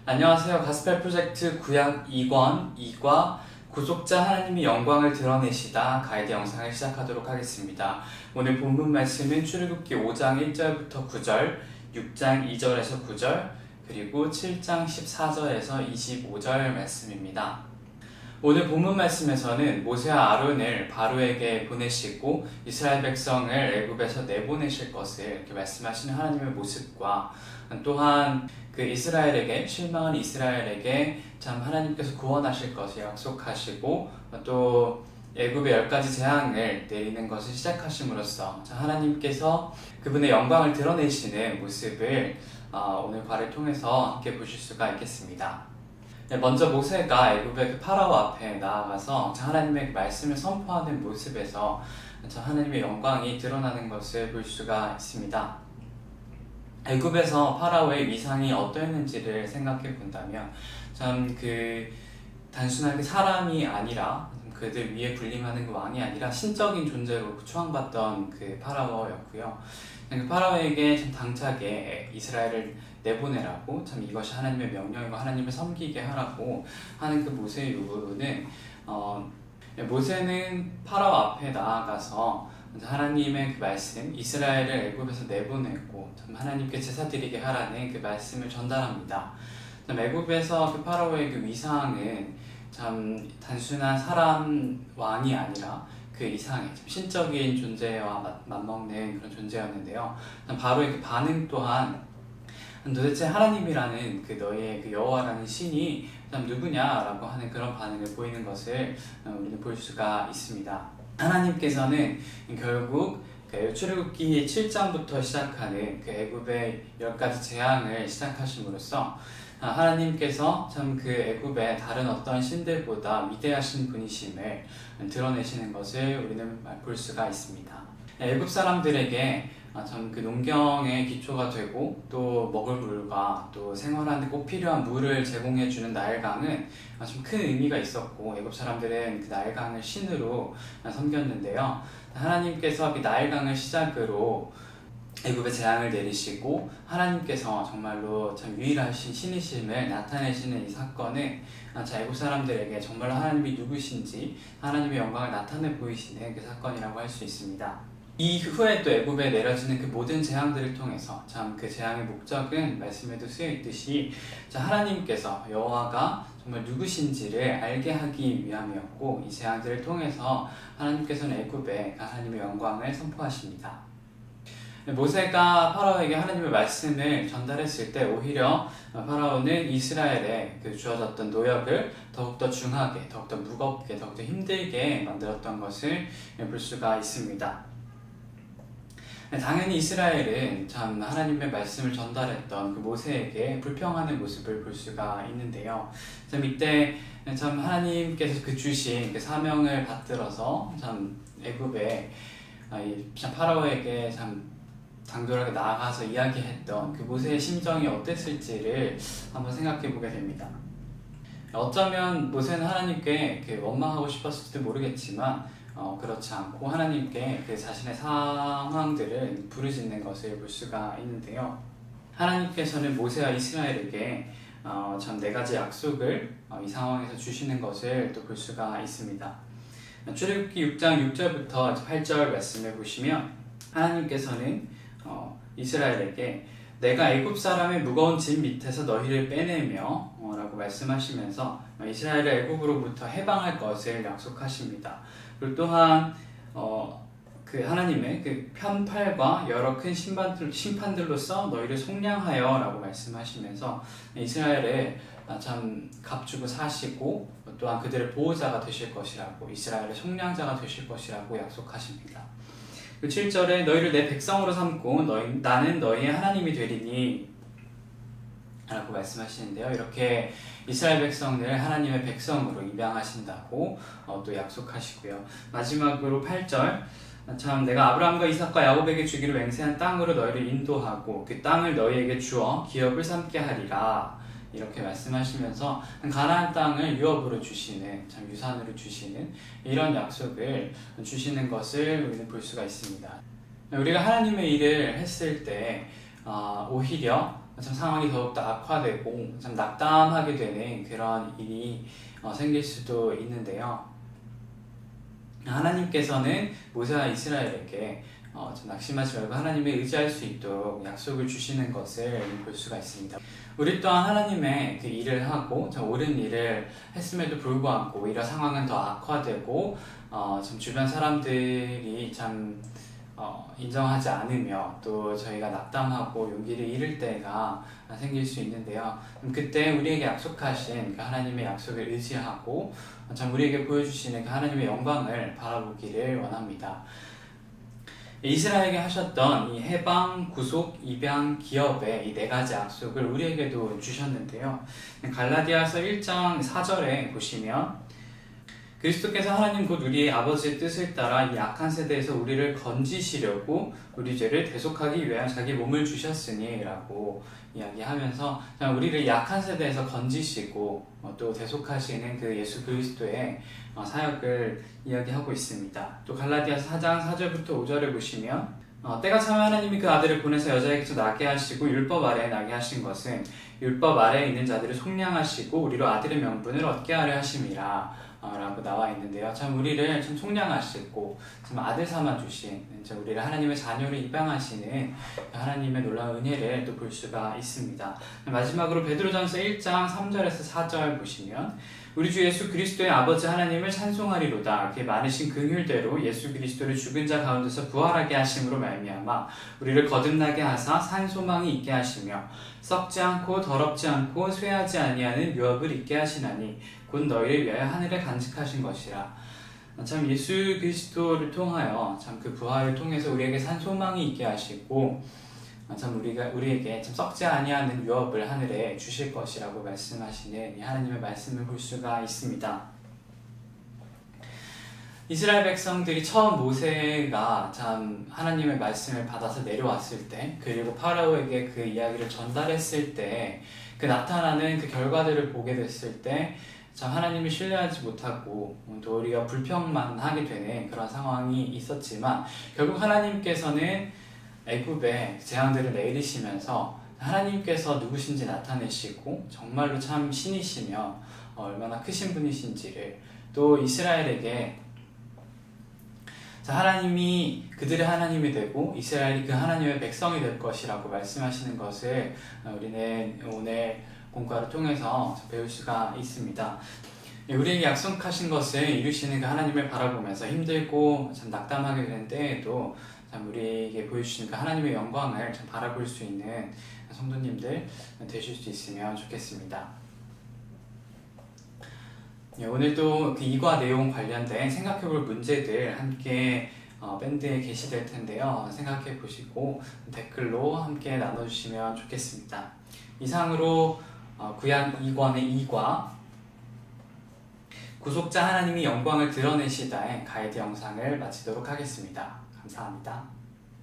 안녕하세요. 가스펠 프로젝트 구약 2권 2과 구속자 하나님이 영광을 드러내시다 가이드 영상을 시작하도록 하겠습니다. 오늘 본문 말씀은 출애굽기 5장 1절부터 9절, 6장 2절에서 9절, 그리고 7장 14절에서 25절 말씀입니다. 오늘 본문 말씀에서는 모세와 아론을 바로에게 보내시고 이스라엘 백성을 애굽에서 내보내실 것을 이렇게 말씀하시는 하나님의 모습과 또한 그 이스라엘에게 실망한 이스라엘에게 참 하나님께서 구원하실 것을 약속하시고 또 애굽의 10가지 재앙을 내리는 것을 시작하심으로써 하나님께서 그분의 영광을 드러내시는 모습을 오늘 과를 통해서 함께 보실 수가 있겠습니다. 먼저 모세가 애굽의 그 파라오 앞에 나아가서 하나님의 말씀을 선포하는 모습에서 하나님의 영광이 드러나는 것을 볼 수가 있습니다. 애굽에서 파라오의 위상이 어떠했는지를 생각해 본다면 참 단순하게 사람이 아니라 그들 위에 군림하는 그 왕이 아니라 신적인 존재로 추앙받던 그 파라오였고요. 그 파라오에게 참 당차게 이스라엘을 내보내라고 참 이것이 하나님의 명령이고 하나님을 섬기게 하라고 하는 그 모세의 요구는 모세는 파라오 앞에 나아가서 하나님의 그 말씀, 이스라엘을 애굽에서 내보내고 하나님께 제사 드리게 하라는 그 말씀을 전달합니다. 애굽에서 그 파라오의 그 위상은 참 단순한 사람 왕이 아니라 그 이상의 신적인 존재와 맞먹는 그런 존재였는데요. 바로의 그 반응 또한 도대체 하나님이라는 그 너희의 그 여호와라는 신이 누구냐라고 하는 그런 반응을 보이는 것을 우리는 볼 수가 있습니다. 하나님께서는 결국 출애굽기 7장부터 시작하는 그 애굽의 10가지 재앙을 시작하심으로써 하나님께서 참 그 애굽의 다른 어떤 신들보다 위대하신 분이심을 드러내시는 것을 우리는 볼 수가 있습니다. 애굽 사람들에게 참 그 농경의 기초가 되고 또 먹을 물과 또 생활하는 데 꼭 필요한 물을 제공해주는 나일강은 좀 큰 의미가 있었고 애굽 사람들은 그 나일강을 신으로 섬겼는데요. 하나님께서 그 나일강을 시작으로 애굽의 재앙을 내리시고 하나님께서 정말로 참 유일하신 신이심을 나타내시는 이 사건은 애굽 사람들에게 정말로 하나님이 누구신지 하나님의 영광을 나타내 보이시는 그 사건이라고 할 수 있습니다. 이후에 또 애굽에 내려지는 그 모든 재앙들을 통해서 참 그 재앙의 목적은 말씀에도 쓰여 있듯이 하나님께서 여호와가 정말 누구신지를 알게 하기 위함이었고 이 재앙들을 통해서 하나님께서는 애굽에 하나님의 영광을 선포하십니다. 모세가 파라오에게 하나님의 말씀을 전달했을 때 오히려 파라오는 이스라엘에 주어졌던 노역을 더욱더 중하게, 더욱더 무겁게, 더욱더 힘들게 만들었던 것을 볼 수가 있습니다. 당연히 이스라엘은 참 하나님의 말씀을 전달했던 그 모세에게 불평하는 모습을 볼 수가 있는데요. 참 이때 참 하나님께서 주신 그 사명을 받들어서 참 애굽에 참 파라오에게 참 당돌하게 나아가서 이야기했던 그 모세의 심정이 어땠을지를 한번 생각해 보게 됩니다. 어쩌면 모세는 하나님께 원망하고 싶었을지도 모르겠지만 그렇지 않고 하나님께 그 자신의 상황들을 부르짖는 것을 볼 수가 있는데요. 하나님께서는 모세와 이스라엘에게 참 4가지 약속을 이 상황에서 주시는 것을 또 볼 수가 있습니다. 출애굽기 6장 6절부터 8절 말씀을 보시면 하나님께서는 이스라엘에게 내가 애굽 사람의 무거운 짐 밑에서 너희를 빼내며 라고 말씀하시면서 이스라엘을 애굽으로부터 해방할 것을 약속하십니다. 그리고 또한 그 하나님의 그 편팔과 여러 큰 심판들로서 너희를 속량하여 라고 말씀하시면서 이스라엘에 참 값주고 사시고 또한 그들의 보호자가 되실 것이라고 이스라엘의 속량자가 되실 것이라고 약속하십니다. 7절에 너희를 내 백성으로 삼고 나는 너희의 하나님이 되리니 라고 말씀하시는데요. 이렇게 이스라엘 백성을 하나님의 백성으로 입양하신다고 또 약속하시고요. 마지막으로 8절 참 내가 아브라함과 이삭과 야곱에게 주기로 맹세한 땅으로 너희를 인도하고 그 땅을 너희에게 주어 기업을 삼게 하리라 이렇게 말씀하시면서 가나안 땅을 유업으로 주시는 참 유산으로 주시는 이런 약속을 주시는 것을 우리는 볼 수가 있습니다. 우리가 하나님의 일을 했을 때 오히려 참 상황이 더욱더 악화되고 참 낙담하게 되는 그런 일이 생길 수도 있는데요. 하나님께서는 모세와 이스라엘에게 좀 낙심하지 말고 하나님에 의지할 수 있도록 약속을 주시는 것을 볼 수가 있습니다. 우리 또한 하나님의 그 일을 하고 참 옳은 일을 했음에도 불구하고 오히려 상황은 더 악화되고 참 주변 사람들이 참 인정하지 않으며 또 저희가 낙담하고 용기를 잃을 때가 생길 수 있는데요. 그때 우리에게 약속하신 그 하나님의 약속을 의지하고 참 우리에게 보여주시는 그 하나님의 영광을 바라보기를 원합니다. 이스라엘에게 하셨던 이 해방, 구속, 입양, 기업의 이 네 가지 약속을 우리에게도 주셨는데요. 갈라디아서 1장 4절에 보시면 그리스도께서 하나님 곧 우리의 아버지의 뜻을 따라 이 악한 세대에서 우리를 건지시려고 우리 죄를 대속하기 위하여 자기 몸을 주셨으니 라고 이야기하면서 우리를 약한 세대에서 건지시고 또 대속하시는 그 예수 그리스도의 사역을 이야기하고 있습니다. 또 갈라디아서 4장 4절부터 5절을 보시면 때가 차면 하나님이 그 아들을 보내서 여자에게서 나게 하시고 율법 아래에 나게 하신 것은 율법 아래에 있는 자들을 속량하시고 우리로 아들의 명분을 얻게 하려 하심이라 라고 나와 있는데요. 참 우리를 참 속량하시고 참 아들 삼아 주신 참 우리를 하나님의 자녀로 입양하시는 하나님의 놀라운 은혜를 또 볼 수가 있습니다. 마지막으로 베드로전서 1장 3절에서 4절 보시면 우리 주 예수 그리스도의 아버지 하나님을 찬송하리로다. 그의 많으신 긍휼대로 예수 그리스도를 죽은 자 가운데서 부활하게 하심으로 말미암아 우리를 거듭나게 하사 산 소망이 있게 하시며 썩지 않고 더럽지 않고 쇠하지 아니하는 유업을 있게 하시나니 곧 너희를 위하여 하늘에 간직하신 것이라. 참 예수 그리스도를 통하여 참 그 부활을 통해서 우리에게 산 소망이 있게 하시고 참 우리에게 참 썩지 아니하는 유업을 하늘에 주실 것이라고 말씀하시는 이 하나님의 말씀을 볼 수가 있습니다. 이스라엘 백성들이 처음 모세가 참 하나님의 말씀을 받아서 내려왔을 때 그리고 파라오에게 그 이야기를 전달했을 때 그 나타나는 그 결과들을 보게 됐을 때 참 하나님을 신뢰하지 못하고 또 우리가 불평만 하게 되는 그런 상황이 있었지만 결국 하나님께서는 애굽에 재앙들을 내리시면서 하나님께서 누구신지 나타내시고 정말로 참 신이시며 얼마나 크신 분이신지를 또 이스라엘에게 하나님이 그들의 하나님이 되고 이스라엘이 그 하나님의 백성이 될 것이라고 말씀하시는 것을 우리는 오늘 공과를 통해서 배울 수가 있습니다. 우리에게 약속하신 것을 이루시는 그 하나님을 바라보면서 힘들고 참 낙담하게 되는 때에도 참 우리에게 보여주시는 그 하나님의 영광을 참 바라볼 수 있는 성도님들 되실 수 있으면 좋겠습니다. 오늘도 그 이과 내용 관련된 생각해볼 문제들 함께 밴드에 게시될 텐데요. 생각해 보시고 댓글로 함께 나눠주시면 좋겠습니다. 이상으로 구약 2권의 2과 구속자 하나님이 영광을 드러내시다의 가이드 영상을 마치도록 하겠습니다. 감사합니다.